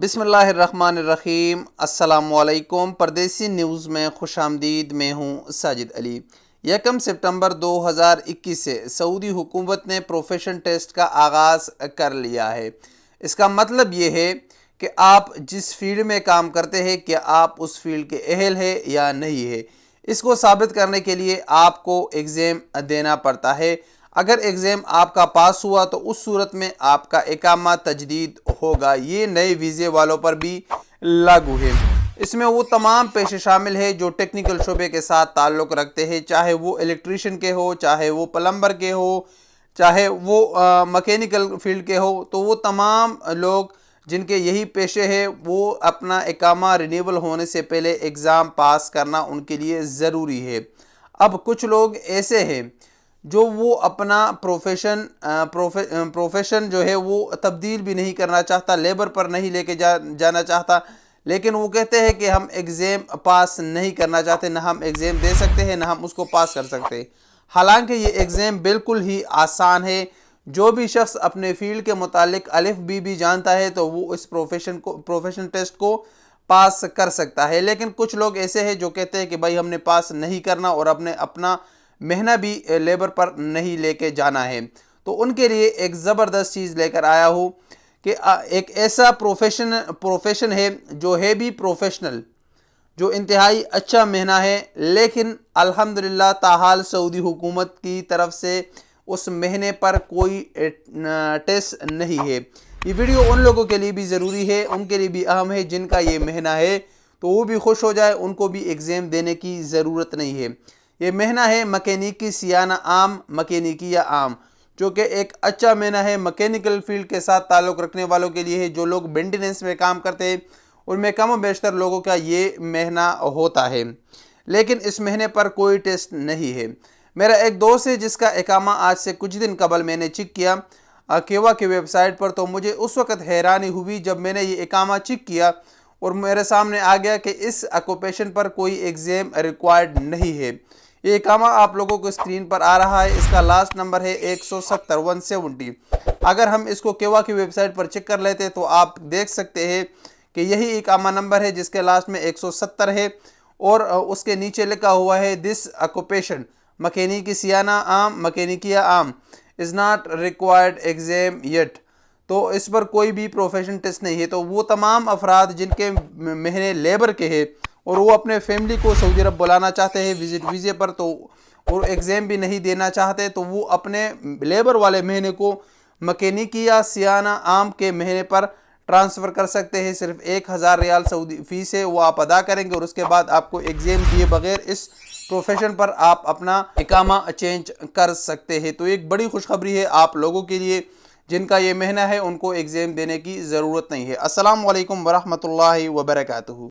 بسم اللہ الرحمن الرحیم۔ السلام علیکم۔ پردیسی نیوز میں خوش آمدید۔ میں ہوں ساجد علی۔ 1 ستمبر 2021 سے سعودی حکومت نے پروفیشن ٹیسٹ کا آغاز کر لیا ہے۔ اس کا مطلب یہ ہے کہ آپ جس فیلڈ میں کام کرتے ہیں کیا آپ اس فیلڈ کے اہل ہیں یا نہیں ہے، اس کو ثابت کرنے کے لیے آپ کو ایگزام دینا پڑتا ہے۔ اگر ایگزام آپ کا پاس ہوا تو اس صورت میں آپ کا اقامہ تجدید ہوگا۔ یہ نئے ویزے والوں پر بھی لاگو ہے۔ اس میں وہ تمام پیشے شامل ہیں جو ٹیکنیکل شعبے کے ساتھ تعلق رکھتے ہیں، چاہے وہ الیکٹریشین کے ہو، چاہے وہ پلمبر کے ہو، چاہے وہ مکینیکل فیلڈ کے ہو۔ تو وہ تمام لوگ جن کے یہی پیشے ہیں وہ اپنا اقامہ رینیول ہونے سے پہلے ایگزام پاس کرنا ان کے لیے ضروری ہے۔ اب کچھ لوگ ایسے ہیں جو وہ اپنا پروفیشن جو ہے وہ تبدیل بھی نہیں کرنا چاہتا، لیبر پر نہیں لے کے جانا چاہتا، لیکن وہ کہتے ہیں کہ ہم ایگزام پاس نہیں کرنا چاہتے، نہ ہم ایگزام دے سکتے ہیں نہ ہم اس کو پاس کر سکتے ہیں۔ حالانکہ یہ ایگزام بالکل ہی آسان ہے۔ جو بھی شخص اپنے فیلڈ کے متعلق الف بی بھی جانتا ہے تو وہ اس پروفیشن ٹیسٹ کو پاس کر سکتا ہے۔ لیکن کچھ لوگ ایسے ہیں جو کہتے ہیں کہ بھائی ہم نے پاس نہیں کرنا اور اپنا مہنہ بھی لیبر پر نہیں لے کے جانا ہے۔ تو ان کے لیے ایک زبردست چیز لے کر آیا ہوں کہ ایک ایسا پروفیشن ہے جو ہے بھی پروفیشنل، جو انتہائی اچھا مہنہ ہے، لیکن الحمدللہ تاحال سعودی حکومت کی طرف سے اس مہینے پر کوئی ٹیسٹ نہیں ہے۔ یہ ویڈیو ان لوگوں کے لیے بھی ضروری ہے، ان کے لیے بھی اہم ہے جن کا یہ مہنہ ہے، تو وہ بھی خوش ہو جائے، ان کو بھی ایگزام دینے کی ضرورت نہیں ہے۔ یہ مہنہ ہے مکینیکی سیانہ عام، مکینیکیہ عام، جو کہ ایک اچھا مہنہ ہے مکینیکل فیلڈ کے ساتھ تعلق رکھنے والوں کے لیے ہے۔ جو لوگ مینٹیننس میں کام کرتے ہیں ان میں کم و بیشتر لوگوں کا یہ مہنہ ہوتا ہے، لیکن اس مہینے پر کوئی ٹیسٹ نہیں ہے۔ میرا ایک دوست ہے جس کا اقامہ آج سے کچھ دن قبل میں نے چیک کیا کیوا کی ویب سائٹ پر، تو مجھے اس وقت حیرانی ہوئی جب میں نے یہ اقامہ چیک کیا اور میرے سامنے آ گیا کہ اس آکوپیشن پر کوئی ایگزام ریکوائرڈ نہیں ہے۔ یہ اقامہ آپ لوگوں کو اسکرین پر آ رہا ہے، اس کا لاسٹ نمبر ہے 170 اگر ہم اس کو کیوا کی ویب سائٹ پر چیک کر لیتے تو آپ دیکھ سکتے ہیں کہ یہی اقامہ نمبر ہے جس کے لاسٹ میں 170 ہے، اور اس کے نیچے لکھا ہوا ہے دس آکوپیشن مکینیکی سیانہ عام، مکینیکیہ عام is not required exam yet. تو اس پر کوئی بھی پروفیشن ٹیسٹ نہیں ہے۔ تو وہ تمام افراد جن کے مہنے لیبر کے ہیں اور وہ اپنے فیملی کو سعودی عرب بلانا چاہتے ہیں وزٹ ویزے پر، تو اور ایگزام بھی نہیں دینا چاہتے، تو وہ اپنے لیبر والے مہینے کو مکینیکیہ سیانہ عام کے مہینے پر ٹرانسفر کر سکتے ہیں۔ صرف 1000 ریال سعودی فیس ہے، وہ آپ ادا کریں گے اور اس کے بعد آپ کو ایگزام دیے بغیر اس پروفیشن پر آپ اپنا اقامہ چینج کر سکتے ہیں۔ تو ایک بڑی خوشخبری ہے آپ لوگوں کے لیے جن کا یہ مہنہ ہے، ان کو ایگزام دینے کی ضرورت نہیں ہے۔ السلام علیکم ورحمۃ اللہ وبرکاتہ۔